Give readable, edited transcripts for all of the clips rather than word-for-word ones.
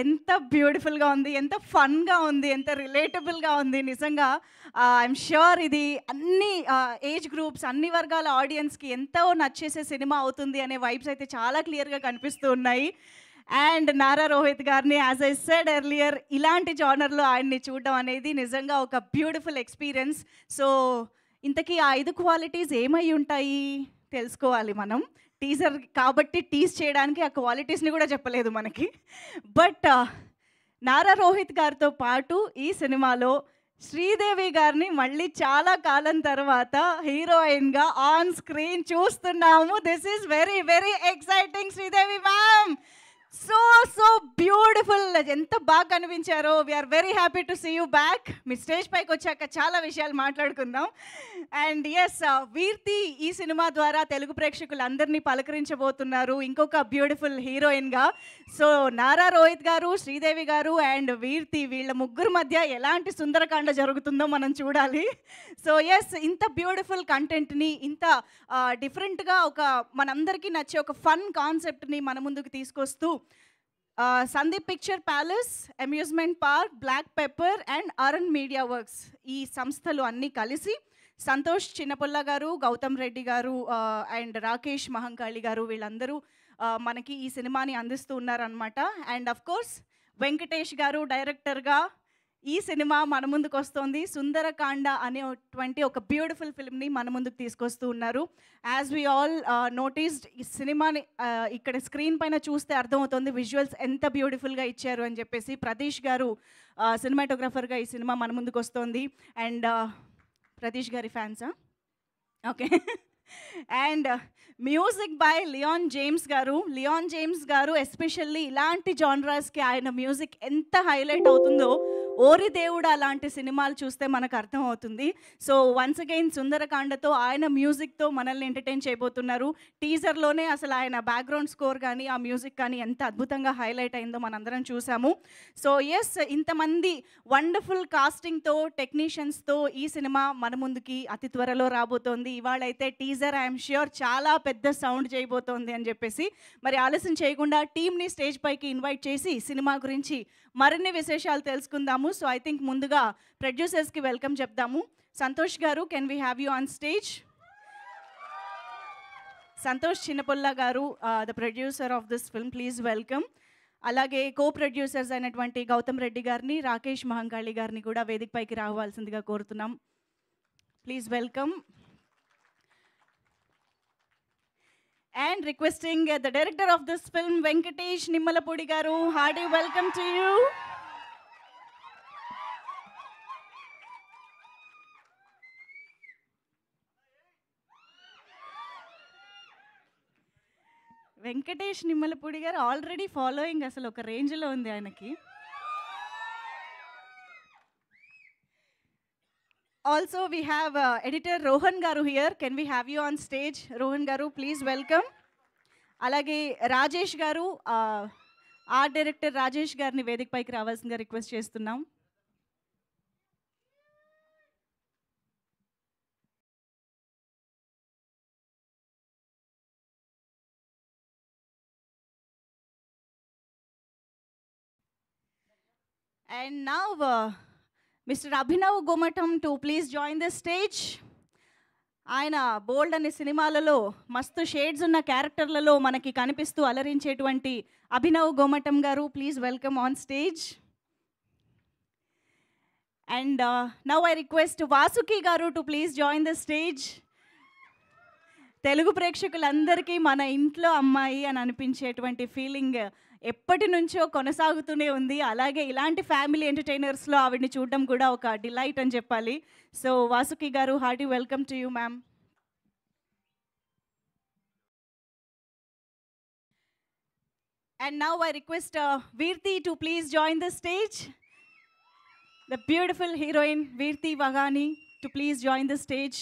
ఎంత బ్యూటిఫుల్గా ఉంది, ఎంత ఫన్గా ఉంది, ఎంత రిలేటబుల్గా ఉంది. నిజంగా ఐఎమ్ ష్యూర్ ఇది అన్ని ఏజ్ గ్రూప్స్, అన్ని వర్గాల ఆడియన్స్కి ఎంతో నచ్చేసే సినిమా అవుతుంది అనే వైబ్స్ అయితే చాలా క్లియర్గా కనిపిస్తూ ఉన్నాయి. అండ్ నారా రోహిత్ గారిని యాజ్ ఐ సెడ్ ఎర్లియర్ ఇలాంటి జానర్లో ఆయన్ని చూడడం అనేది నిజంగా ఒక బ్యూటిఫుల్ ఎక్స్పీరియన్స్. సో ఇంతకీ ఆ 5 క్వాలిటీస్ ఏమై ఉంటాయి తెలుసుకోవాలి మనం. టీజర్ కాబట్టి టీజ్ చేయడానికి ఆ క్వాలిటీస్ని కూడా చెప్పలేదు మనకి. బట్ నారా రోహిత్ గారితో పాటు ఈ సినిమాలో శ్రీదేవి గారిని మళ్ళీ చాలా కాలం తర్వాత హీరోయిన్గా ఆన్ స్క్రీన్ చూస్తున్నాము. This is very very exciting. Sridevi ma'am, so beautiful. ఎంత బాగా కనిపించారో. We are very happy to see you back. మీ స్టేజ్ పైకి వచ్చాక చాలా విషయాలు మాట్లాడుకుందాం. అండ్ ఎస్, వీర్తి ఈ సినిమా ద్వారా తెలుగు ప్రేక్షకులందరినీ పలకరించబోతున్నారు ఇంకొక బ్యూటిఫుల్ హీరోయిన్గా. సో నారా రోహిత్ గారు, శ్రీదేవి గారు అండ్ వీర్తి, వీళ్ళ ముగ్గురు మధ్య ఎలాంటి సుందరకాండ జరుగుతుందో మనం చూడాలి. సో ఎస్, ఇంత బ్యూటిఫుల్ కంటెంట్ని, ఇంత డిఫరెంట్గా ఒక మనందరికీ నచ్చే ఒక ఫన్ కాన్సెప్ట్ని మన ముందుకు తీసుకొస్తూ Sandeep picture palace, amusement park, black pepper and Arun media works, ఈ సంస్థలు అన్నీ కలిసి సంతోష్ చిన్నపుల్ల గారు, గౌతమ్ రెడ్డి గారు అండ్ రాకేష్ మహంకాళి గారు వీళ్ళందరూ మనకి ఈ సినిమాని అందిస్తూ ఉన్నారనమాట. అండ్ అఫ్ కోర్స్ వెంకటేష్ గారు డైరెక్టర్గా ఈ సినిమా మన ముందుకు వస్తుంది. సుందరకాండ అనేటువంటి ఒక బ్యూటిఫుల్ ఫిల్మ్ని మన ముందుకు తీసుకొస్తూ ఉన్నారు. యాజ్ వీ ఆల్ నోటీస్డ్, ఈ సినిమాని ఇక్కడ స్క్రీన్ పైన చూస్తే అర్థమవుతుంది విజువల్స్ ఎంత బ్యూటిఫుల్గా ఇచ్చారు అని చెప్పేసి. ప్రతీష్ గారు సినిమాటోగ్రఫర్గా ఈ సినిమా మన ముందుకు వస్తుంది. అండ్ ప్రతీష్ గారి ఫ్యాన్సా? Okay. And music by Leon James గారు. లియాన్ జేమ్స్ గారు ఎస్పెషల్లీ ఇలాంటి జానరాస్కి ఆయన మ్యూజిక్ ఎంత హైలైట్ అవుతుందో ఓరి దేవుడు అలాంటి సినిమాలు చూస్తే మనకు అర్థమవుతుంది. సో వన్స్ అగైన్ సుందరకాండతో ఆయన మ్యూజిక్తో మనల్ని ఎంటర్టైన్ చేయబోతున్నారు. టీజర్లోనే అసలు ఆయన బ్యాక్గ్రౌండ్ స్కోర్ కానీ ఆ మ్యూజిక్ కానీ ఎంత అద్భుతంగా హైలైట్ అయిందో మనందరం చూసాము. సో ఎస్, ఇంతమంది వండర్ఫుల్ కాస్టింగ్తో, టెక్నీషియన్స్తో ఈ సినిమా మన ముందుకి అతి త్వరలో రాబోతోంది. ఇవాళైతే టీజర్ ఐఎమ్ ష్యూర్ చాలా పెద్ద సౌండ్ చేయబోతోంది అని చెప్పేసి. మరి ఆలస్యం చేయకుండా టీమ్ని స్టేజ్ పైకి ఇన్వైట్ చేసి సినిమా గురించి మరిన్ని విశేషాలు తెలుసుకుందాము. సో ఐ థింక్ ముందుగా ప్రొడ్యూసర్స్కి వెల్కమ్ చెప్దాము. సంతోష్ గారు, can we have you on stage? Santosh Chinnapulla గారు, the producer of this film, please welcome. అలాగే కో ప్రొడ్యూసర్స్ అయినటువంటి గౌతమ్ రెడ్డి గారిని, రాకేష్ మహంకాళి గారిని కూడా వేదిక పైకి రావాల్సిందిగా కోరుతున్నాం. Please welcome. And requesting the director of this film, Venkatesh Nimmalapudi garu, hearty welcome to you. Venkatesh Nimmalapudi garu already following asalu oka range lo undi ayanaki. Also, we have editor Rohan garu here. Can we have you on stage? Rohan garu, please welcome. Alage Rajesh garu, art director Rajesh garni vedik paiki ravalsinదిగా request చేస్తున్నాం. And now Mr. Abhinav Gomatam to please join the stage. ఆయన బోల్డ్ అనే సినిమాలలో మస్తు shades ఉన్న క్యారెక్టర్లలో మనకి కనిపిస్తూ అలరించేటువంటి అభినవ్ గోమటం గారు, please welcome on stage. And now I request Vasuki గారు to please join the stage. Telugu ప్రేక్షకులందరికీ మన ఇంట్లో అమ్మాయి అని అనిపించేటువంటి ఫీలింగ్ ఎప్పటి నుంచో కొనసాగుతూనే ఉంది. అలాగే ఇలాంటి ఫ్యామిలీ ఎంటర్టైనర్స్లో ఆవిడని చూడడం కూడా ఒక డిలైట్ అని చెప్పాలి. సో వాసుకి గారు, hearty welcome to you ma'am. And now I request Veerti to please join the stage. The beautiful heroine Veerti Vagani to please join the stage.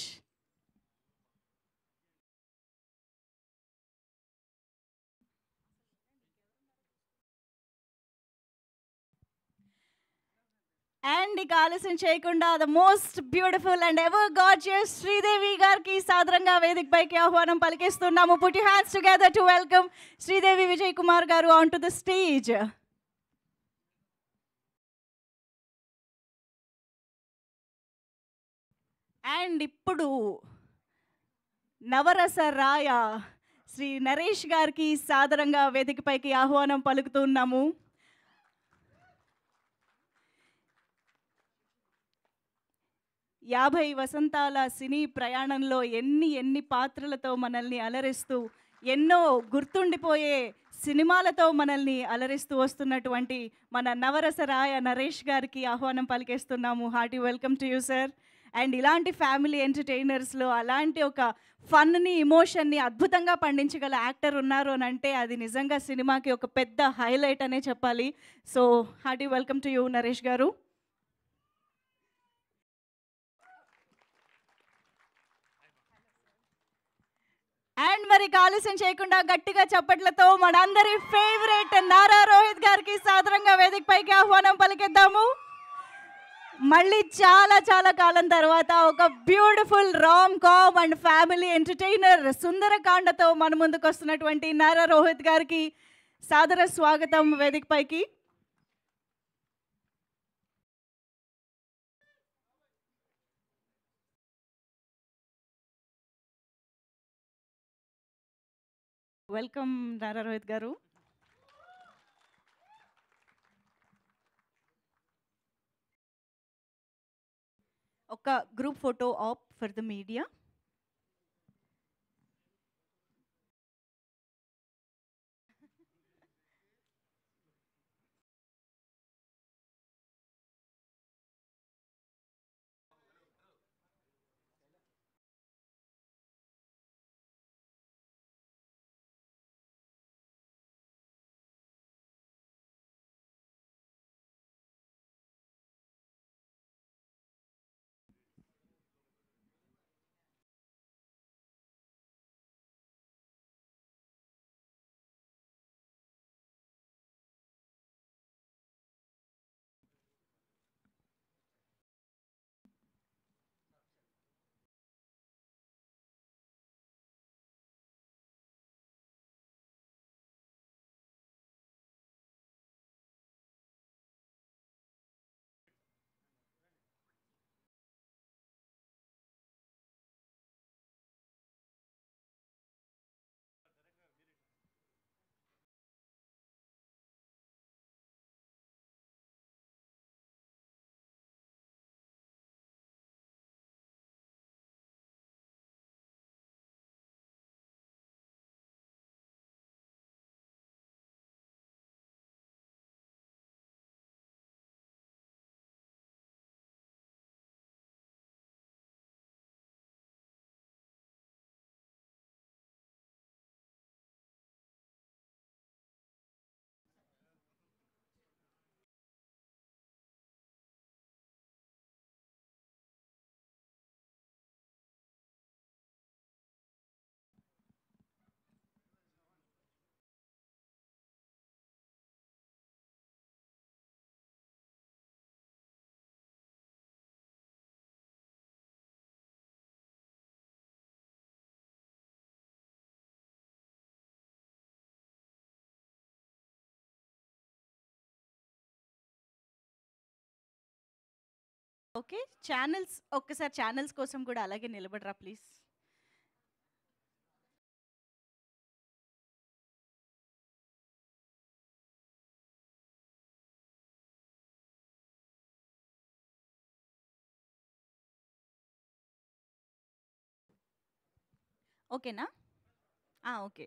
And ఇక ఆలస్యం చేయకుండా the most beautiful and ever gorgeous Sridevi గారికి సాదరంగా వేదిక పైకి ఆహ్వానం పలికిస్తున్నాము. Put your hands together to welcome Sridevi Vijay Kumar గారు onto the stage. And ఇప్పుడు నవరస రాయ శ్రీ నరేష్ గారికి సాదరంగా వేదికపైకి ఆహ్వానం పలుకుతున్నాము. 50 వసంతాల సినీ ప్రయాణంలో ఎన్ని పాత్రలతో మనల్ని అలరిస్తూ ఎన్నో గుర్తుండిపోయే సినిమాలతో మనల్ని అలరిస్తూ వస్తున్నటువంటి మన నవరస రాయ నరేష్ గారికి ఆహ్వానం పలికేస్తున్నాము. Hearty welcome to you sir. And ఇలాంటి ఫ్యామిలీ ఎంటర్టైనర్స్లో అలాంటి ఒక ఫన్ని ఎమోషన్ని అద్భుతంగా పండించగల యాక్టర్ ఉన్నారు అని అంటే అది నిజంగా సినిమాకి ఒక పెద్ద హైలైట్ అనే చెప్పాలి. So hearty welcome to you Naresh గారు. అండ్ మరి ఆలస్యం చేయకుండా గట్టిగా చప్పట్లతో మనందరి ఫేవరెట్ నారా రోహిత్ గారికి సాదరంగా వేదికపైకి ఆహ్వానం పలికిద్దాము. మళ్ళీ చాలా కాలం తర్వాత ఒక beautiful rom com and family entertainer సుందరకాండతో మన ముందుకు వస్తున్నటువంటి నారా రోహిత్ గారికి సాదర స్వాగతం వేదికపైకి. వెల్కమ్ నారా రోహిత్ గారు. ఒక group photo op for the media. Okay, channels ఒక్కసారి ఛానల్స్ కోసం కూడా అలాగే నిలబడరా ప్లీజ్. ఓకేనా? Okay.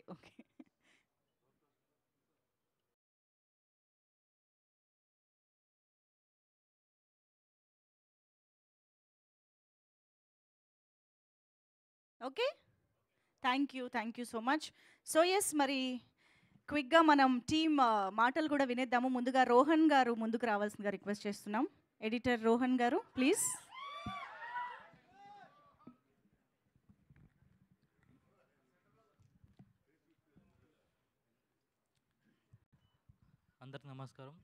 Okay, thank you so much. So yes, మరి క్విక్గా మనం టీమ్ మాటలు కూడా వినేద్దాము. ముందుగా రోహన్ గారు ముందుకు రావాల్సిందిగా రిక్వెస్ట్ చేస్తున్నాం. ఎడిటర్ రోహన్ గారు ప్లీజ్. అందరికి నమస్కారం.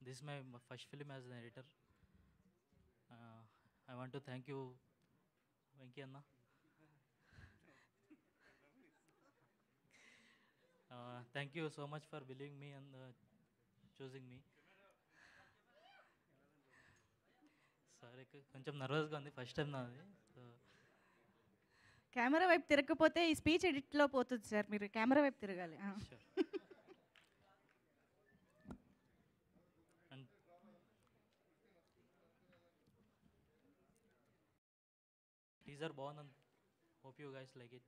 This my first film as an editor. I want to thank you Venky అన్న. Thank you so much for believing me and choosing me. అదే కొంచెం నర్వస్గా ఉంది, ఫస్ట్ టైం నాది. సో కెమెరా వైపు తిరగకపోతే ఈ స్పీచ్ ఎడిట్లో పోతుంది సార్, మీరు కెమెరా వైపు తిరగాలి. షూర్. అండ్ టీజర్ బాగుంది, hope you guys like it.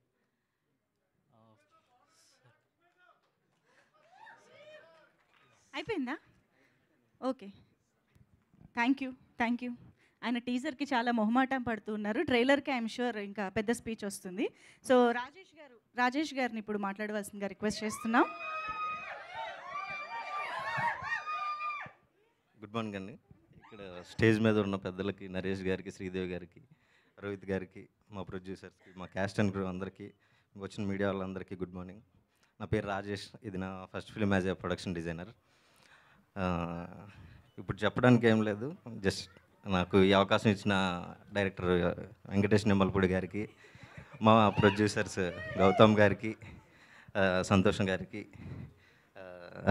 అయిపోయిందా? Okay, thank you. ఆయన టీజర్కి చాలా మొహమాటం పడుతూ ఉన్నారు, ట్రైలర్కి ఐఎమ్ షూర్ ఇంకా పెద్ద స్పీచ్ వస్తుంది. సో రాజేష్ గారిని ఇప్పుడు మాట్లాడవలసిందిగా రిక్వెస్ట్ చేస్తున్నాం. గుడ్ మార్నింగ్ అండి. ఇక్కడ స్టేజ్ మీద ఉన్న పెద్దలకి, నరేష్ గారికి, శ్రీదేవి గారికి, రోహిత్ గారికి, మా ప్రొడ్యూసర్స్కి, మా క్యాస్ట్ అండ్ క్రూ అందరికీ, వచ్చిన మీడియా వాళ్ళందరికీ గుడ్ మార్నింగ్. నా పేరు రాజేష్, ఇది నా first film as a production designer. ఇప్పుడు చెప్పడానికి ఏం లేదు, జస్ట్ నాకు ఈ అవకాశం ఇచ్చిన డైరెక్టర్ వెంకటేష్ నిమ్మలపూడి గారికి, మా ప్రొడ్యూసర్స్ గౌతమ్ గారికి, సంతోషం గారికి,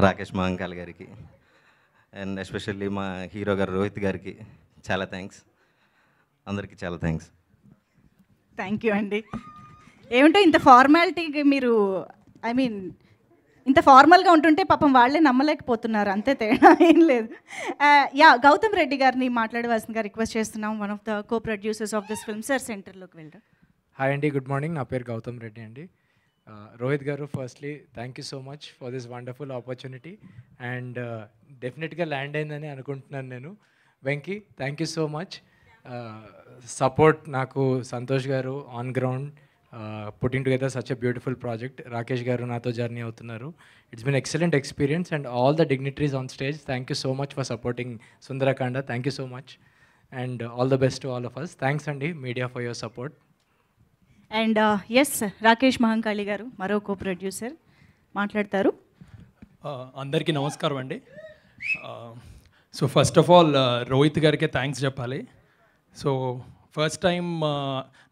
రాకేష్ మహంకాల్ గారికి, అండ్ ఎస్పెషల్లీ మా హీరో గారు రోహిత్ గారికి చాలా థ్యాంక్స్. అందరికీ చాలా థ్యాంక్స్. థ్యాంక్ యూ అండి. ఏమిటో ఇంత ఫార్మాలిటీగా మీరు, ఐ మీన్ ఇంత ఫార్మల్గా ఉంటుంటే పాపం వాళ్ళే నమ్మలేకపోతున్నారు, అంతే తేడా ఏం లేదు. గౌతమ్ రెడ్డి గారిని మాట్లాడవలసిందిగా రిక్వెస్ట్ చేస్తున్నాం, one of the co producers of this film. Sir సెంటర్లోకి వెళ్ళరా. హాయ్ అండి, గుడ్ మార్నింగ్. నా పేరు గౌతమ్ రెడ్డి అండి. Rohit garu, firstly thank you so much for this wonderful opportunity, and డెఫినెట్గా ల్యాండ్ అయిందని అనుకుంటున్నాను నేను. Venky, thank you so much. Support నాకు Santosh garu on ground, putting together such a beautiful project. Rakesh garu నాతో జర్నీ అవుతున్నారు. It's been excellent experience, and all the dignitaries on stage, thank you so much for supporting Sundarakanda. Thank you so much, and all the best to all of us. Thanks అండి media for your support. And yes, Rakesh Mahankali garu మరో co producer మాట్లాడతారు. అందరికీ నమస్కారం అండి. So first of all Rohit గారికే thanks చెప్పాలి. So first time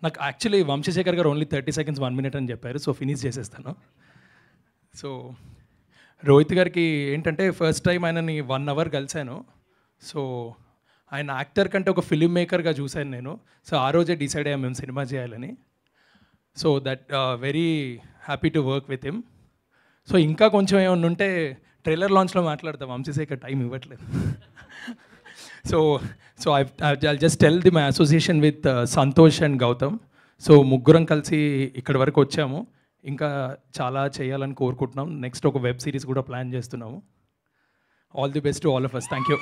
నాకు actually Vamsasekhar garu only 30 seconds 1 minute అని చెప్పారు, సో ఫినిష్ చేసేస్తాను. సో రోహిత్ గారికి ఏంటంటే ఫస్ట్ టైం ఆయనని 1 hour కలిశాను. సో ఆయన యాక్టర్ కంటే ఒక ఫిలిం మేకర్గా చూశాను నేను. సో ఆ రోజే డిసైడ్ అయ్యాం మేము సినిమా చేయాలని. So that very happy to work with him. So ఇంకా కొంచెం ఏమన్నా ఉంటే ట్రైలర్ లాంచ్లో మాట్లాడతాం, వంశశేఖర్ టైం ఇవ్వట్లేదు. So I'll just tell my association with Santosh and Gautam. So ముగ్గురం కలిసి ఇక్కడి వరకు వచ్చాము, ఇంకా చాలా చేయాలని కోరుకుంటున్నాం. నెక్స్ట్ ఒక వెబ్ సిరీస్ కూడా ప్లాన్ చేస్తున్నాము. All the best to all of us. Thank you.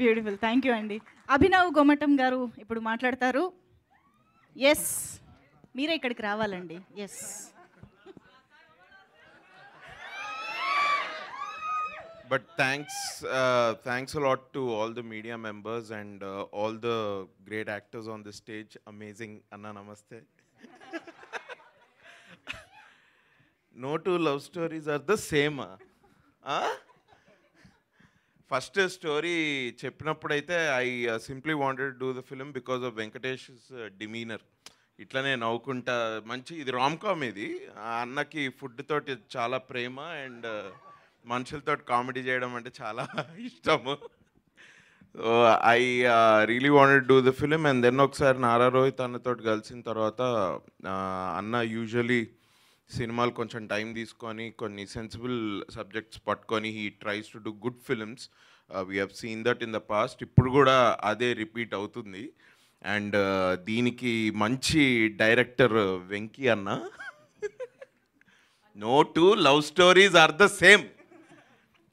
Beautiful, thank you అండి. అభినవ్ గోమటం గారు ఇప్పుడు మాట్లాడతారు. ఎస్, మీరే ఇక్కడికి రావాలండి. Yes. But thanks a lot to all the media members and all the great actors on the stage. Amazing. Anna, namaste. No two love stories are the same. First story చెప్పినప్పుడైతే I simply wanted to do the film because of Venkatesh's demeanor. ఇట్లనే నవ్వుకుంటా, మంచి ఇది rom com. ఇది అన్నకి food తోటి చాలా ప్రేమ and మనుషులతో comedy చేయడం అంటే చాలా ఇష్టము. So I really wanted do the film. And then ఒకసారి నారా రోహిత్ అన్నతో కలిసిన తర్వాత అన్న యూజువలీ సినిమాలు కొంచెం టైం తీసుకొని కొన్ని సెన్సిబుల్ సబ్జెక్ట్స్ పట్టుకొని he tries to do good films. We have seen that in the past. ఇప్పుడు కూడా అదే రిపీట్ అవుతుంది. అండ్ దీనికి మంచి డైరెక్టర్ వెంకీ అన్న. No two love stories are the same.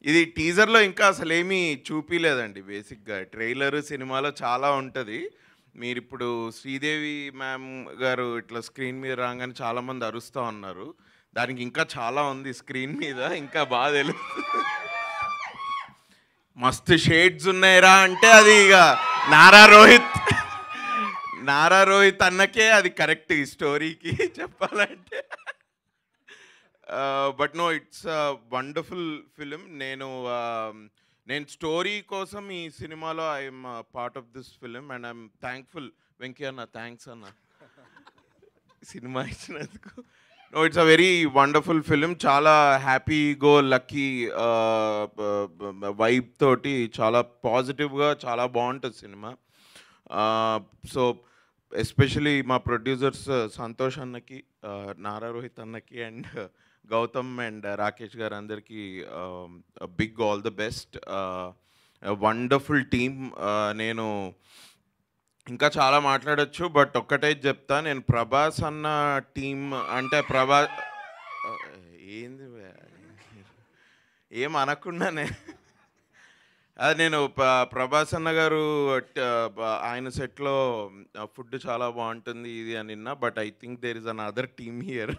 ఇది టీజర్లో ఇంకా అసలు ఏమీ చూపించలేదండి. బేసిక్గా ట్రైలర్ సినిమాలో చాలా ఉంటుంది. మీరు ఇప్పుడు శ్రీదేవి మ్యామ్ గారు ఇట్లా స్క్రీన్ మీద రాగానే చాలామంది అరుస్తూ ఉన్నారు. దానికి ఇంకా చాలా ఉంది స్క్రీన్ మీద, ఇంకా బాగా తెలుస్తుంది. మస్తు షేడ్స్ ఉన్నాయిరా అంటే అది ఇక నారా రోహిత్ అన్నకే అది కరెక్ట్ ఈ స్టోరీకి చెప్పాలంటే. But no, it's wonderful film. నేను స్టోరీ కోసం ఈ సినిమాలో I'm part of this film and I'm thankful. Venky అన్న, థ్యాంక్స్ అన్న సినిమా ఇచ్చినందుకు. No it's a very wonderful film. చాలా హ్యాపీ గో లక్కీ వైబ్ తోటి చాలా పాజిటివ్గా చాలా బాగుంటుంది సినిమా. సో ఎస్పెషలీ మా ప్రొడ్యూసర్స్ సంతోష్ అన్నకి, నారా రోహిత్ అన్నకి అండ్ గౌతమ్ అండ్ రాకేష్ గారు అందరికీ big all the best. Wonderful team. నేను ఇంకా చాలా మాట్లాడచ్చు, బట్ ఒక్కటే చెప్తా, నేను ప్రభాస్ అన్న టీమ్ అంటే ఏంది ఏం అనకుండానే అది నేను ప్రభాస్ అన్న గారు ఆయన సెట్లో ఫుడ్ చాలా బాగుంటుంది ఇది అని విన్నా, but I think there is an other team here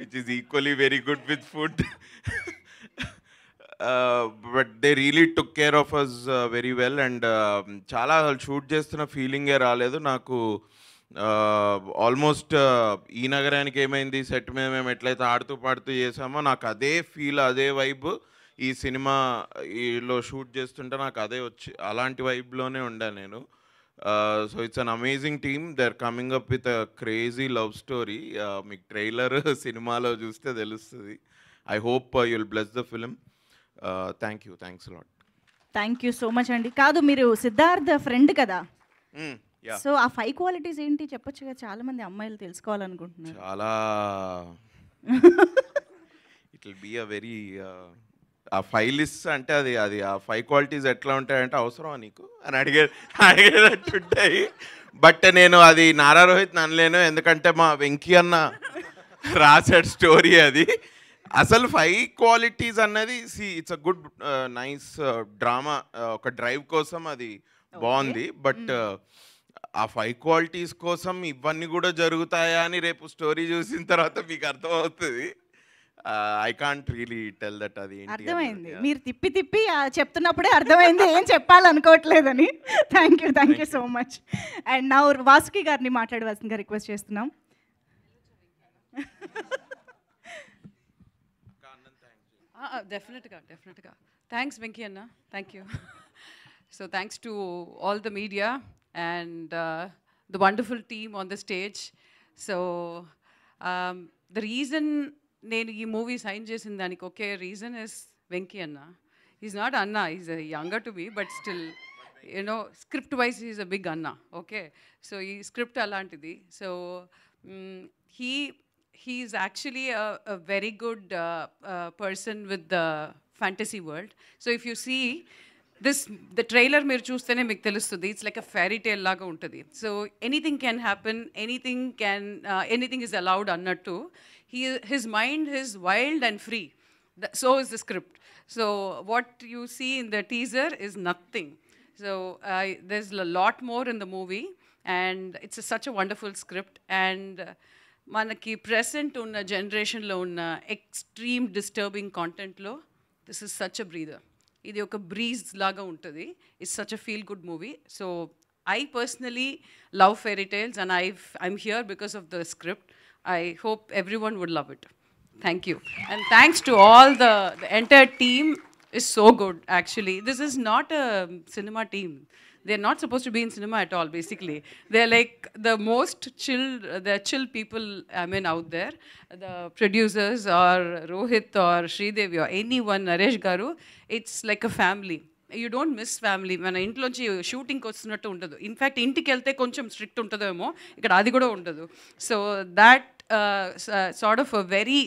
which is equally very good with food. But they really took care of us very well. And చాలా షూట్ చేస్తున్న ఫీలింగే రాలేదు నాకు. ఆల్మోస్ట్ ఈ నగరానికి ఏమైంది సెట్ మీద మేము ఎట్లయితే ఆడుతూ పాడుతూ చేసామో నాకు అదే ఫీల్, అదే వైబ్ ఈ సినిమా ఈలో షూట్ చేస్తుంటే నాకు అదే వచ్చి అలాంటి వైబ్లోనే ఉండా నేను. So it's an amazing team. They are coming up with a crazy love story. మీకు ట్రైలర్ సినిమాలో చూస్తే తెలుస్తుంది. I hope you will bless the film. Thanks lot. Thank you so much అండి. కాదు, మీరు సిద్ధార్థ్ ఫ్రెండ్ కదా, సో ఆ 5 క్వాలిటీస్ ఏంటి చెప్పొచ్చుగా, చాలా మంది అమ్మాయిలు తెలుసుకోవాలనుకుంటున్నారు. చాలా it will be a very ఆ 5 లిస్ట్ అంటే అది ఆ 5 క్వాలిటీస్ ఎట్లా ఉంటాయంటే అవసరమా నీకు అని అడిగేటట్టుంటాయి. బట్ నేను అది నారా రోహిత్ అనలేను, ఎందుకంటే మా వెంకీ అన్న రాసాడు స్టోరీ అది. అసలు 5 క్వాలిటీస్ అన్నది it's a good nice drama, ఒక డ్రైవ్ కోసం అది బాగుంది. బట్ ఆ 5 క్వాలిటీస్ కోసం ఇవన్నీ కూడా జరుగుతాయా అని రేపు స్టోరీ చూసిన తర్వాత మీకు అర్థమవుతుంది. I can't really tell that. అది అర్థమైంది, మీరు తిప్పి చెప్తున్నప్పుడే అర్థమైంది ఏం చెప్పాలనుకోవట్లేదని. Thank you so much. And నా వాసుకి గారిని మాట్లాడవలసిందిగా రిక్వెస్ట్ చేస్తున్నాం. Definitely. Thanks, Venki Anna. Thank you. So thanks to all the media and the wonderful team on the stage. So the reason నేను ఈ మూవీ సైన్ చేసిన దానికి ఒకే రీజన్ ఇస్ వెంకీ అన్న. Is not అన్న, is younger to me, but still you know script wise is a big అన్న. Okay, so ఈ script అలాంటిది. So he's actually a very good person with the fantasy world. So if you see the trailer meer chustene meeku telustudi, it's like a fairy tale laga untadi. So anything can happen, anything is allowed annattu. His mind is wild and free. So is the script. So what you see in the teaser is nothing. So there's a lot more in the movie, and it's such a wonderful script. And మనకి present ఉన్న జనరేషన్లో ఉన్న extreme disturbing కాంటెంట్లో this is such a breather. ఇది ఒక breeze లాగా ఉంటుంది. It's such a feel good movie. So I personally love fairy tales and I'm here because of the script. I hope everyone would love it. Thank you. And thanks to all the entire team is so good actually. This is not a cinema team. They're not supposed to be in cinema at all, basically. They're like the most chill people, I mean, out there. The producers or Rohit or Sridevi or anyone, Naresh Garu, it's like a family. You don't miss family. మన ఇంట్లోంచి షూటింగ్కి వస్తున్నట్టు ఉండదు. In fact ఇంటికి వెళ్తే కొంచెం strict ఉంటుందేమో, ఇక్కడ అది కూడా ఉండదు. So that sort of a very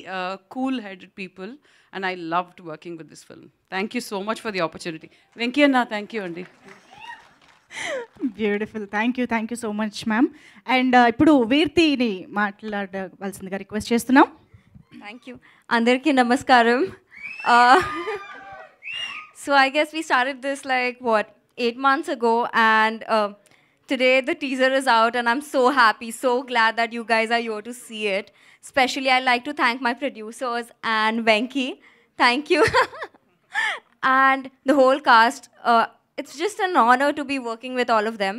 cool headed people, and I loved working with this film. Thank you so much for the opportunity. Venki Anna, thank you Andi. Beautiful. Thank you so much ma'am. And ఇప్పుడు వీర్తిని మాట్లాడవలసిందిగా request చేస్తున్నాం. Thank you. అందరికీ నమస్కారం. So I guess we started this like 8 months ago, and today the teaser is out and I'm so happy, so glad that you guys are here to see it. Especially I'd like to thank my producers and Venki. Thank you. And the whole cast. It's just an honor to be working with all of them.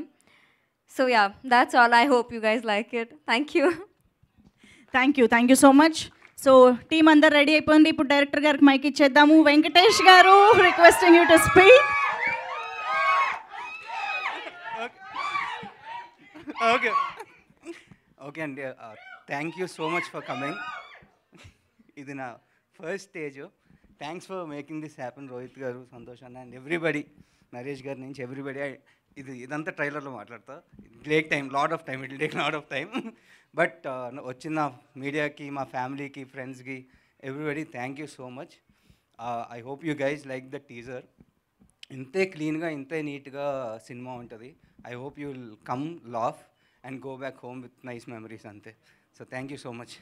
So yeah, that's all. I hope you guys like it. Thank you. Thank you so much. So team అందరు ready అయిపోయింది. ఇప్పుడు director గారికి mike ఇచ్చేద్దాము. వెంకటేష్ గారు, requesting you to speak. Okay అండి, thank you so much for coming. ఇది నా first stage. Thanks for making this happen Rohit గారు, సంతోష్ అన్న అండ్ ఎవ్రీబడి, నరేష్ గారి నుంచి ఎవ్రీబడి. ఇదంతా ట్రైలర్లో మాట్లాడతా. Lot of time, it will take lot of time. But వచ్చిన మీడియాకి, మా ఫ్యామిలీకి, ఫ్రెండ్స్కి, everybody thank you so much. I hope you guys like the teaser. ఇంతే క్లీన్గా, ఇంతే నీట్గా సినిమా ఉంటుంది. I hope you will come laugh and go back home with nice memories అంతే. So thank you so much.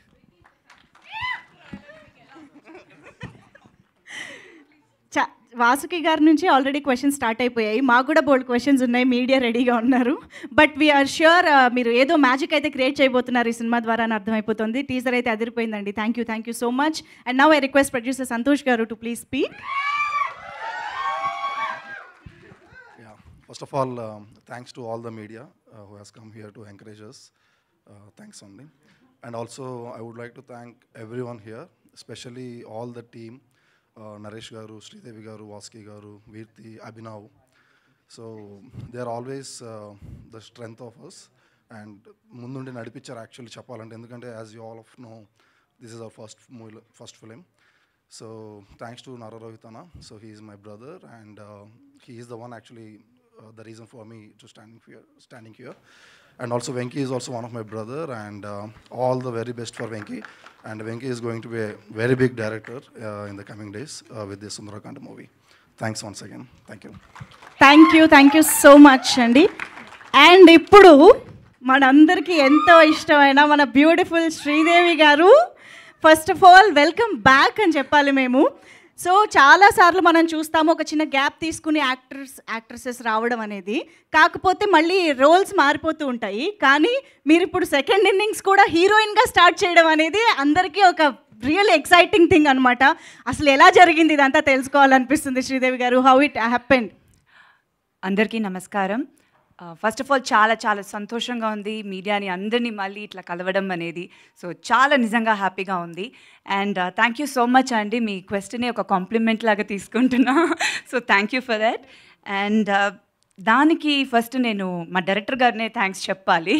Vasuki గారి నుంచి ఆల్రెడీ క్వశ్చన్స్ స్టార్ట్ అయిపోయాయి. మాకు కూడా బోల్డ్ క్వశ్చన్స్ ఉన్నాయి, మీడియా రెడీగా ఉన్నారు. బట్ వీఆర్ ష్యూర్ మీరు ఏదో మ్యాజిక్ అయితే క్రియేట్ చేయబోతున్నారు ఈ సినిమా ద్వారా అని అర్థమైపోతుంది. టీజర్ అయితే అదిరిపోయిందండి. Thank you so much. And now I request producer Santosh గారు to please speak. First of all, thanks to all the media who has come here to encourage us. Thanks only. And also, I would like to thank everyone here, especially all the team, Naresh Garu, Sridevi Garu, Vaski Garu, Veerti, Abhinav. So, they are always the strength of us. And mundundi nadipichar actually cheppalante, endukante as you all of know, this is our first film. So, thanks to Nara Rohitana. So, he is my brother, and he is the one actually the reason for me to standing here. And also Venki is also one of my brother, and all the very best for Venki. And Venki is going to be a very big director in the coming days with this Sundarakanda movie. Thanks once again. Thank you so much అండి. And ఇప్పుడు మనందరికీ ఎంతో ఇష్టమైన మన beautiful Sridevi గారు, first of all welcome back అని చెప్పాలి మేము. సో చాలాసార్లు మనం చూస్తాము ఒక చిన్న గ్యాప్ తీసుకుని యాక్ట్రెసెస్ రావడం అనేది, కాకపోతే మళ్ళీ రోల్స్ మారిపోతూ ఉంటాయి. కానీ మీరు ఇప్పుడు సెకండ్ ఇన్నింగ్స్ కూడా హీరోయిన్గా స్టార్ట్ చేయడం అనేది అందరికీ ఒక రియల్ ఎక్సైటింగ్ థింగ్ అనమాట. అసలు ఎలా జరిగింది ఇదంతా తెలుసుకోవాలనిపిస్తుంది శ్రీదేవి గారు. How it happened? అందరికీ నమస్కారం. ఫస్ట్ ఆఫ్ ఆల్ చాలా చాలా సంతోషంగా ఉంది మీడియాని అందరినీ మళ్ళీ ఇట్లా కలవడం అనేది. సో చాలా నిజంగా హ్యాపీగా ఉంది. And thank you so much అండి, మీ క్వశ్చనే ఒక కాంప్లిమెంట్ లాగా తీసుకుంటున్నా. So thank you for that. And దానికి ఫస్ట్ నేను మా డైరెక్టర్ గారినే థ్యాంక్స్ చెప్పాలి,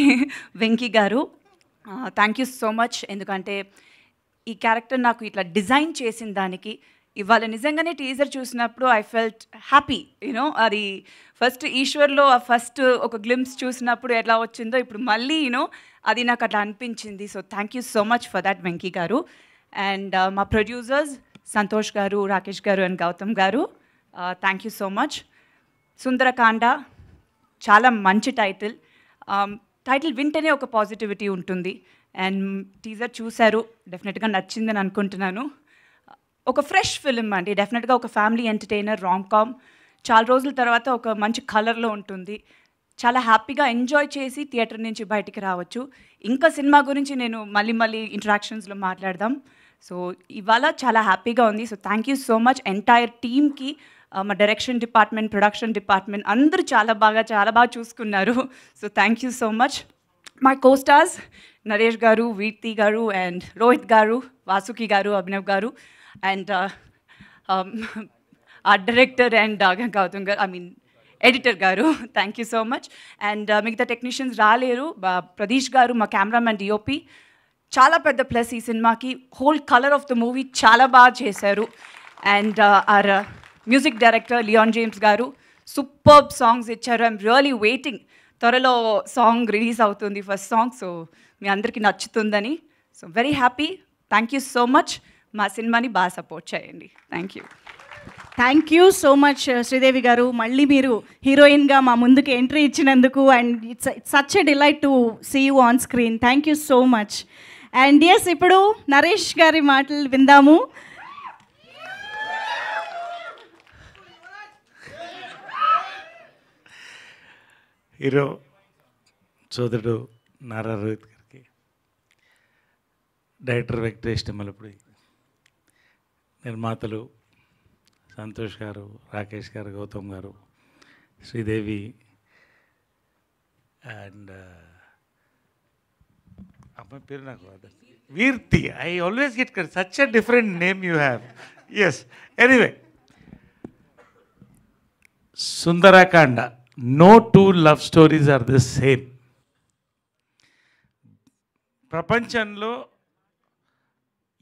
వెంకీ గారు. Thank you so much. ఎందుకంటే ఈ క్యారెక్టర్ నాకు ఇట్లా డిజైన్ చేసిన దానికి ఇవాళ నిజంగానే టీజర్ చూసినప్పుడు ఐ ఫెల్ట్ హ్యాపీ. యూనో అది ఫస్ట్ ఈశ్వర్లో ఆ ఫస్ట్ ఒక గ్లిమ్స్ చూసినప్పుడు ఎలా వచ్చిందో ఇప్పుడు మళ్ళీ అది నాకు అట్లా అనిపించింది. So thank you so much for that Venky గారు. అండ్ మా ప్రొడ్యూసర్స్ సంతోష్ గారు, రాకేష్ గారు అండ్ గౌతమ్ గారు, thank you so much. Sundarakanda చాలా మంచి టైటిల్. టైటిల్ వింటేనే ఒక పాజిటివిటీ ఉంటుంది. అండ్ టీజర్ చూశారు, డెఫినెట్గా నచ్చిందని అనుకుంటున్నాను. ఒక ఫ్రెష్ ఫిలిం అండి, డెఫినెట్గా ఒక ఫ్యామిలీ ఎంటర్టైనర్, రామ్ కామ్. చాలా రోజుల తర్వాత ఒక మంచి కలర్లో ఉంటుంది. చాలా హ్యాపీగా ఎంజాయ్ చేసి థియేటర్ నుంచి బయటికి రావచ్చు. ఇంకా సినిమా గురించి నేను మళ్ళీ ఇంటరాక్షన్స్లో మాట్లాడదాం. సో ఇవాళ చాలా హ్యాపీగా ఉంది. So thank you so much entire టీమ్కి, మా డైరెక్షన్ డిపార్ట్మెంట్, ప్రొడక్షన్ డిపార్ట్మెంట్ అందరూ చాలా బాగా చూసుకున్నారు. So thank you so much. My co-stars Naresh గారు, వీర్తి గారు అండ్ రోహిత్ గారు, Vasuki garu, Abhinav garu and art director and Gautam garu, editor garu, thank you so much. And మిగతా టెక్నీషియన్స్ రాలేరు. ప్రదీష్ గారు మా కెమెరామెన్, డిఓపి, చాలా పెద్ద ప్లస్ ఈ సినిమాకి. Whole colour of the movie చాలా బాగా చేశారు. And our music director Leon James garu superb songs ఇచ్చారు. ఐఎమ్ రియలీ వెయిటింగ్, త్వరలో సాంగ్ రిలీజ్ అవుతుంది, ఫస్ట్ సాంగ్. సో మీ అందరికీ నచ్చుతుందని. So very happy. Thank you so much. మా సినిమాని బాగా సపోర్ట్ చేయండి. Thank you so much Sridevi garu. మళ్ళీ మీరు హీరోయిన్గా మా ముందుకు ఎంట్రీ ఇచ్చినందుకు and it's such a delight to see you on screen. Thank you so much. And yes, ఇప్పుడు నరేష్ గారి మాటలు విందాము. హీరో సోదరుడు నారా రోహిత్ గారికి, డైరెక్టర్ వెంకటేష్ నిమ్మలపూడి, నిర్మాతలు సంతోష్ గారు, రాకేష్ గారు, గౌతమ్ గారు, శ్రీదేవి అండ్ అమ్మాయి పేరు నాకు Veerthi. I always get such a different name you have. Yes, anyway, Sundarakanda. No two love stories are the same. ప్రపంచంలో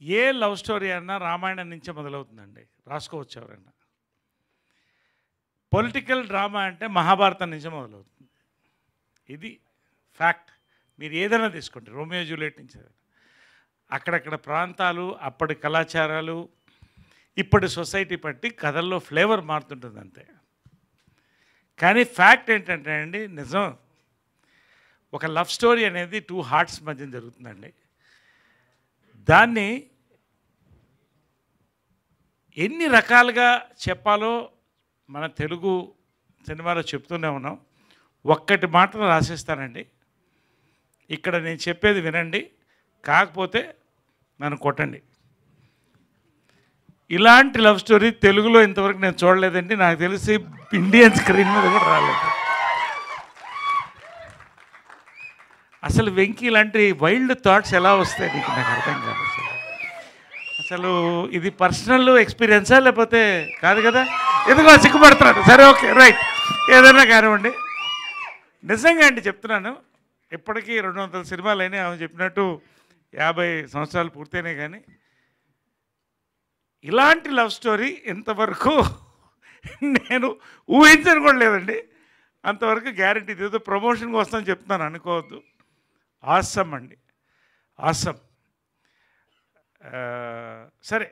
ఏ లవ్ స్టోరీ అన్నా రామాయణం నుంచే మొదలవుతుందండి, రాసుకోవచ్చు ఎవరైనా. పొలిటికల్ డ్రామా అంటే మహాభారతం నుంచే మొదలవుతుంది. ఇది ఫ్యాక్ట్. మీరు ఏదైనా తీసుకోండి, రోమియో జూలియట్ నుంచి అక్కడక్కడ ప్రాంతాలు, అప్పటి కళాచారాలు, ఇప్పటి సొసైటీ బట్టి కథల్లో ఫ్లేవర్ మారుతుంటుంది అంతే. కానీ ఫ్యాక్ట్ ఏంటంటే అండి, నిజం, ఒక లవ్ స్టోరీ అనేది 2 హార్ట్స్ మధ్య జరుగుతుందండి. దాన్ని ఎన్ని రకాలుగా చెప్పాలో మన తెలుగు సినిమాలో చెప్తూనే ఉన్నాం. ఒక్కటి మాటలో రాసేస్తానండి, ఇక్కడ నేను చెప్పేది వినండి, కాకపోతే నన్ను కొట్టండి. ఇలాంటి లవ్ స్టోరీ తెలుగులో ఇంతవరకు నేను చూడలేదండి. నాకు తెలిసి ఇండియన్ స్క్రీన్ మీద కూడా రాలేదు. అసలు వెంకీ ఇలాంటి వైల్డ్ థాట్స్ ఎలా వస్తాయి నీకు, నాకు అర్థం కాదు. అసలు ఇది పర్సనల్ ఎక్స్పీరియన్సా లేకపోతే కాదు కదా? ఎందుకో సిగ్గుపడుతున్నాడు. సరే, ఓకే, రైట్, ఏదైనా కానివ్వండి. నిజంగా అండి చెప్తున్నాను, ఇప్పటికీ 200 సినిమాలు అయినాయి. ఆమె చెప్పినట్టు 50 సంవత్సరాలు పూర్తయినాయి. కానీ ఇలాంటి లవ్ స్టోరీ ఇంతవరకు నేను ఊహించను కూడా లేదండి. అంతవరకు గ్యారంటీ. ఏదో ప్రమోషన్కి వస్తాను చెప్తున్నాను అనుకోవద్దు. ఆసమ్ అండి, ఆసమ్. సరే,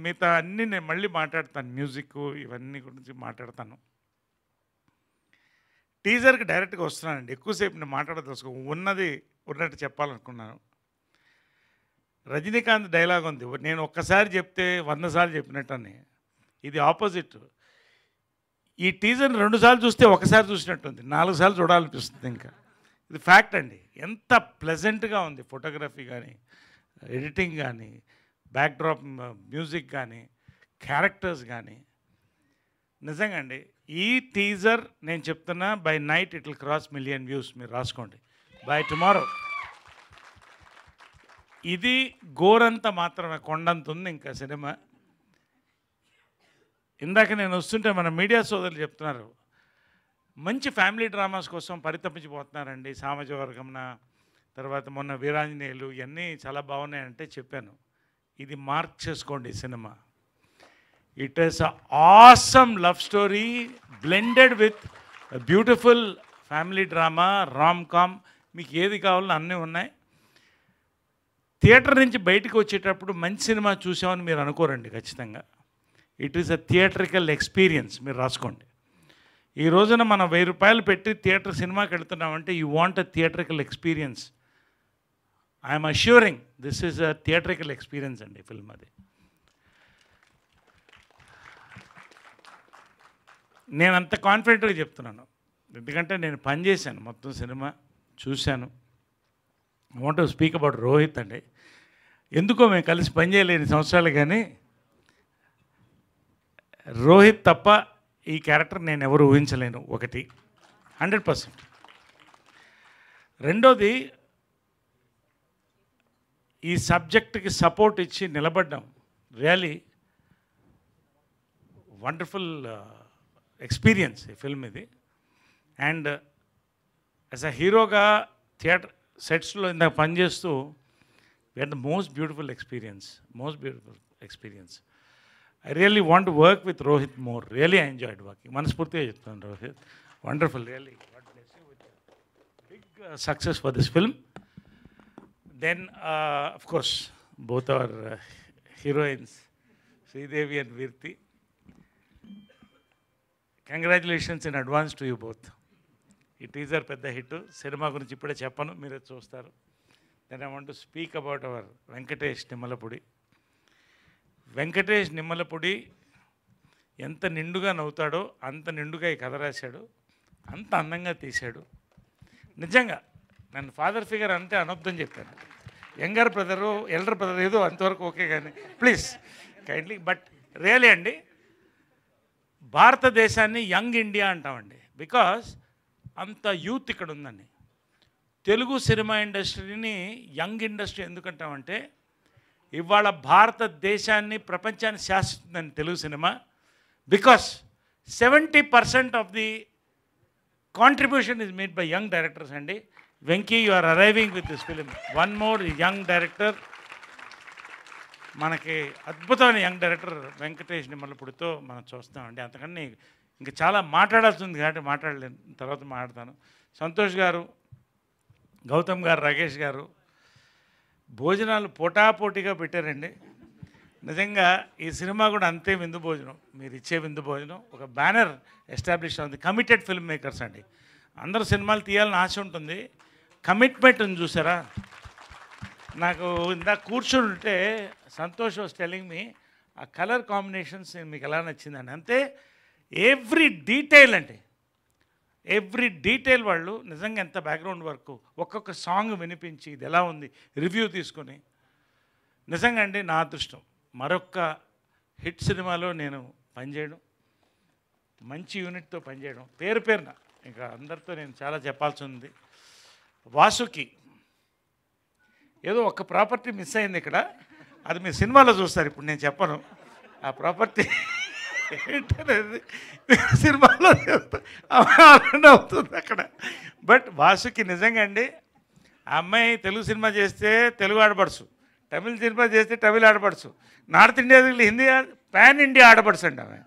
మిగతా అన్నీ నేను మళ్ళీ మాట్లాడతాను. మ్యూజిక్ ఇవన్నీ గురించి మాట్లాడతాను. టీజర్కి డైరెక్ట్గా వస్తున్నానండి. ఎక్కువసేపు నేను మాట్లాడదలుచుకో, ఉన్నది ఉన్నట్టు చెప్పాలనుకున్నాను. రజనీకాంత్ డైలాగ్ ఉంది, నేను ఒక్కసారి చెప్తే 100 సార్లు చెప్పినట్టు అని. ఇది ఆపోజిట్. ఈ టీజర్ని 2 సార్లు చూస్తే ఒకసారి చూసినట్టుంది, 4 సార్లు చూడాలనిపిస్తుంది. ఇంకా ఇది ఫ్యాక్ట్ అండి. ఎంత ప్లెజెంట్గా ఉంది ఫోటోగ్రఫీ కానీ, ఎడిటింగ్ కానీ, బ్యాక్డ్రాప్ మ్యూజిక్ కానీ, క్యారెక్టర్స్ కానీ. నిజంగా అండి, ఈ టీజర్ నేను చెప్తున్నా, by night it will cross 1 million views. మీరు రాసుకోండి, బై టుమారో. ఇది గోరంత మాత్రమే, కొండంత ఉంది ఇంకా సినిమా. ఇందాక నేను వస్తుంటే మన మీడియా సోదరులు చెప్తున్నారు, మంచి ఫ్యామిలీ డ్రామాస్ కోసం పరితపించిపోతున్నారండి. సామాజిక వర్గంన, తర్వాత మొన్న వీరాంజనేయులు, ఇవన్నీ చాలా బాగున్నాయంటే చెప్పాను. ఇది మార్క్ చేసుకోండి సినిమా. It is a awesome love story blended with beautiful family drama, rom com. మీకు ఏది కావాలో అన్నీ ఉన్నాయి. థియేటర్ నుంచి బయటకు వచ్చేటప్పుడు మంచి సినిమా చూసామని మీరు అనుకోరండి ఖచ్చితంగా. It is a theatrical experience. మీరు రాసుకోండి. ఈ రోజున మనం 1000 రూపాయలు పెట్టి థియేటర్ సినిమాకి వెళ్తున్నామంటే you want a theatrical experience. I am assuring this is a theatrical experience అండి ఫిల్మ్. అది నేను అంత కాన్ఫిడెంట్గా చెప్తున్నాను, ఎందుకంటే నేను పనిచేశాను, మొత్తం సినిమా చూశాను. I want to speak about Rohit అండి. ఎందుకో మేము కలిసి పనిచేయలేని సంవత్సరాలు, కానీ రోహిత్ తప్ప ఈ క్యారెక్టర్ నేను ఎవరు ఊహించలేను. ఒకటి 100%. రెండోది, ఈ సబ్జెక్ట్కి సపోర్ట్ ఇచ్చి నిలబడ్డాం. రియలీ వండర్ఫుల్ ఎక్స్పీరియన్స్ ఈ ఫిల్మ్ ఇది. అండ్ యాజ్ అ హీరోగా థియేటర్ సెట్స్లో ఇందాక పనిచేస్తూ we had the most beautiful experience. I really want to work with Rohit more. Really, I enjoyed working. Manaspurtiga cheptanu Rohit. Wonderful, really. God bless you with big success for this film. Then, of course, both our heroines, Sridevi and Virti. Congratulations in advance to you both. ఈ teaser పెద్ద hit. సినిమా గురించి ఇప్పుడే చెప్పను, మీరే చూస్తారు. Then I want to speak about our Venkatesh Nimmalapudi. Venkatesh Nimmalapudi ఎంత నిండుగా నవ్వుతాడో అంత నిండుగా ఈ కథ రాశాడు, అంత అందంగా తీశాడు. నిజంగా నన్ను ఫాదర్ ఫిగర్ అంటే అనొద్దని చెప్పాను. యంగర్ బ్రదరు, ఎల్డర్ బ్రదర్ ఏదో అంతవరకు ఓకే, కానీ ప్లీజ్ కైండ్లీ. బట్ రియలీ అండి, భారతదేశాన్ని యంగ్ ఇండియా అంటామండి. బికాస్ అంత యూత్ ఇక్కడ ఉందండి. తెలుగు సినిమా ఇండస్ట్రీని యంగ్ ఇండస్ట్రీ ఎందుకంటామంటే, ఇవాళ భారతదేశాన్ని ప్రపంచాన్ని శాసిస్తుందండి తెలుగు సినిమా. Because 70% of the contribution is made by young directors అండి. Venky, you are arriving with this film. One more young director. మనకి అద్భుతమైన యంగ్ డైరెక్టర్ వెంకటేష్ నిమ్మలపూడితో మనం చూస్తామండి. అంతకన్నా ఇంకా చాలా మాట్లాడాల్సింది కాబట్టి మాట్లాడలేను, తర్వాత మాట్లాడతాను. సంతోష్ గారు, గౌతమ్ గారు, రాకేష్ గారు భోజనాలు పోటాపోటీగా పెట్టారండి. నిజంగా ఈ సినిమా కూడా అంతే విందు భోజనం, మీరు ఇచ్చే విందు భోజనం. ఒక బ్యానర్ ఎస్టాబ్లిష్ అవుతుంది, కమిటెడ్ ఫిల్మ్ మేకర్స్ అండి. అందరూ సినిమాలు తీయాలని ఆశ ఉంటుంది, కమిట్మెంట్ ఉంది చూసారా. నాకు ఇందాక కూర్చుని ఉంటే సంతోష్ వాస్ టెల్లింగ్ మీ ఆ కలర్ కాంబినేషన్స్ మీకు ఎలా నచ్చిందని. అంతే ఎవ్రీ డీటెయిల్ అంటే ఎవ్రీ డీటెయిల్ వాళ్ళు నిజంగా ఎంత బ్యాక్గ్రౌండ్ వర్క్, ఒక్కొక్క సాంగ్ వినిపించి ఇది ఎలా ఉంది రివ్యూ తీసుకొని, నిజంగా అండి నా అదృష్టం మరొక హిట్ సినిమాలో నేను పనిచేయడం, మంచి యూనిట్తో పనిచేయడం, పేరు పేరున ఇంకా అందరితో నేను చాలా చెప్పాల్సి ఉంది. వాసుకి ఏదో ఒక ప్రాపర్టీ మిస్ అయింది ఇక్కడ, అది మీ సినిమాలో చూస్తారు, ఇప్పుడు నేను చెప్పను ఆ ప్రాపర్టీ ఏంటనేది సినిమాలో అవుతుంది అక్కడ. బట్ వాసుకి నిజంగా అండి ఆ అమ్మాయి తెలుగు సినిమా చేస్తే తెలుగు ఆడపడుచు, తమిళ సినిమా చేస్తే తమిళ ఆడపడుచు, north India Hindi pan India ఆడపడుచు అండి ఆమె.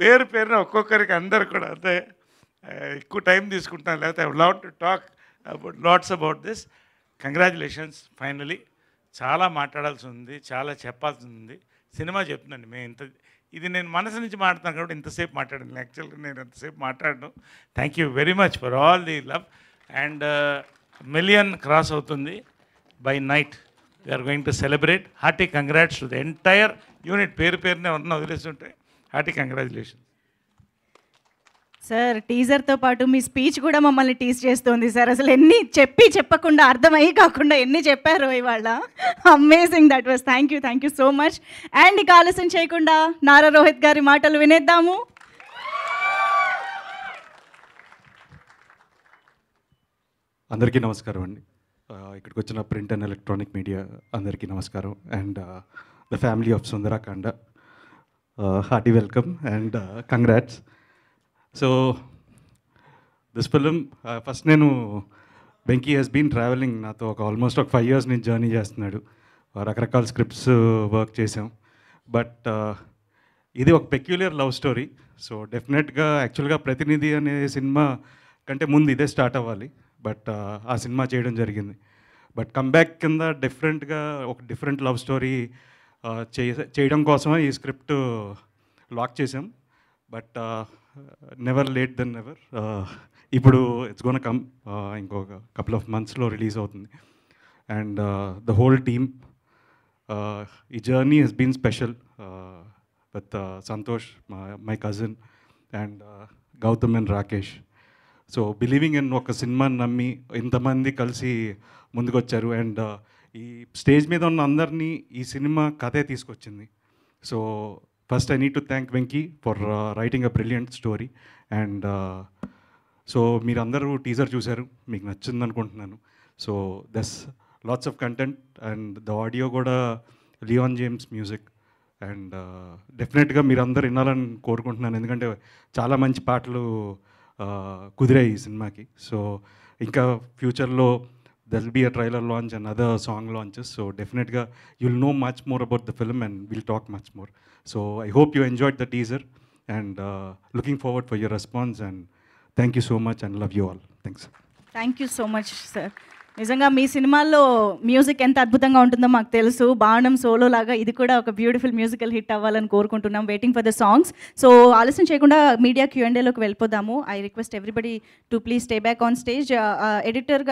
పేరు పేరున ఒక్కొక్కరికి అందరు కూడా అంతే. ఎక్కువ టైం తీసుకుంటాను, లేకపోతే I love to talk about LADS about this. Congratulations finally. చాలా మాట్లాడాల్సి ఉంది, చాలా చెప్పాల్సి ఉంది. సినిమా చెప్తున్నాను మేము ఇది నేను మనసు నుంచి మాట్లాడతాను కాబట్టి ఇంతసేపు మాట్లాడాను, యాక్చువల్గా నేను ఎంతసేపు మాట్లాడను. Thank you very much for all the love. And million cross అవుతుంది by night. We are going to celebrate. Hearty congrats to the entire unit. పేరు పేరునే ఉన్న వదిలేస్తుంటే హార్టీ కంగ్రాచులేషన్. సార్ టీజర్తో పాటు మీ స్పీచ్ కూడా మమ్మల్ని టీజ్ చేస్తుంది సార్. అసలు ఎన్ని చెప్పకుండా అర్థమయ్యి కాకుండా ఎన్ని చెప్పారు ఇవాళ. Amazing, that was. Thank you so much. And ఇక ఆలస్యం చేయకుండా నారా రోహిత్ గారి మాటలు వినేద్దాము. అందరికీ నమస్కారం అండి. ఇక్కడికి వచ్చిన ప్రింట్ అండ్ ఎలక్ట్రానిక్ మీడియా అందరికీ నమస్కారం. And the family of Sundarakanda, hearty welcome and congrats. So this film first నేను వెంకీ హెస్ బీన్ ట్రావెలింగ్ నాతో ఆల్మోస్ట్ ఒక 5 years నుంచి జర్నీ చేస్తున్నాడు. రకరకాల స్క్రిప్ట్స్ వర్క్ చేసాం. బట్ ఇది ఒక పెక్యులర్ లవ్ స్టోరీ. సో డెఫినెట్గా యాక్చువల్గా ప్రతినిధి అనే సినిమా కంటే ముందు ఇదే స్టార్ట్ అవ్వాలి. బట్ ఆ సినిమా చేయడం జరిగింది. బట్ కమ్బ్యాక్ కింద ఒక డిఫరెంట్ లవ్ స్టోరీ చేయడం కోసమే ఈ స్క్రిప్ట్ లాక్ చేసాం. But never late than never. ఇప్పుడు ఇట్స్ గోన్ కమ్ ఇంకొక couple of monthsలో రిలీజ్ అవుతుంది. అండ్ ద హోల్ టీమ్, ఈ journey has been special with Santosh, my cousin, and Gautam and Rakesh. So believing in ఒక సినిమాని నమ్మి ఇంతమంది కలిసి ముందుకొచ్చారు. అండ్ ఈ స్టేజ్ మీద ఉన్న అందరినీ ఈ సినిమా కథే తీసుకొచ్చింది. So first I need to thank Venky for writing a brilliant story. And so మీరందరూ టీజర్ చూశారు, మీకు నచ్చింది అనుకుంటున్నాను. So this lots of content and the audio కూడా లియాన్ జేమ్స్ మ్యూజిక్. అండ్ డెఫినెట్గా మీరందరూ వినాలని కోరుకుంటున్నాను, ఎందుకంటే చాలా మంచి పాటలు కుదిరాయి ఈ సినిమాకి. సో ఇంకా ఫ్యూచర్లో there will be a trailer launch and other song launches. So definitely you'll know much more about the film and we'll talk much more. So I hope you enjoyed the teaser and looking forward for your response, and thank you so much and love you all. Thanks. Thank you so much sir. నిజంగా మీ సినిమాల్లో music ఎంత అద్భుతంగా ఉంటుందో మాకు తెలుసు. బాణం solo లాగా ఇది కూడా ఒక బ్యూటిఫుల్ మ్యూజికల్ హిట్ అవ్వాలని కోరుకుంటున్నాం. Waiting for the songs. So ఆలస్యం చేయకుండా మీడియా Q&Aలోకి వెళ్ళిపోదాము. I request everybody to please stay back on stage. Editor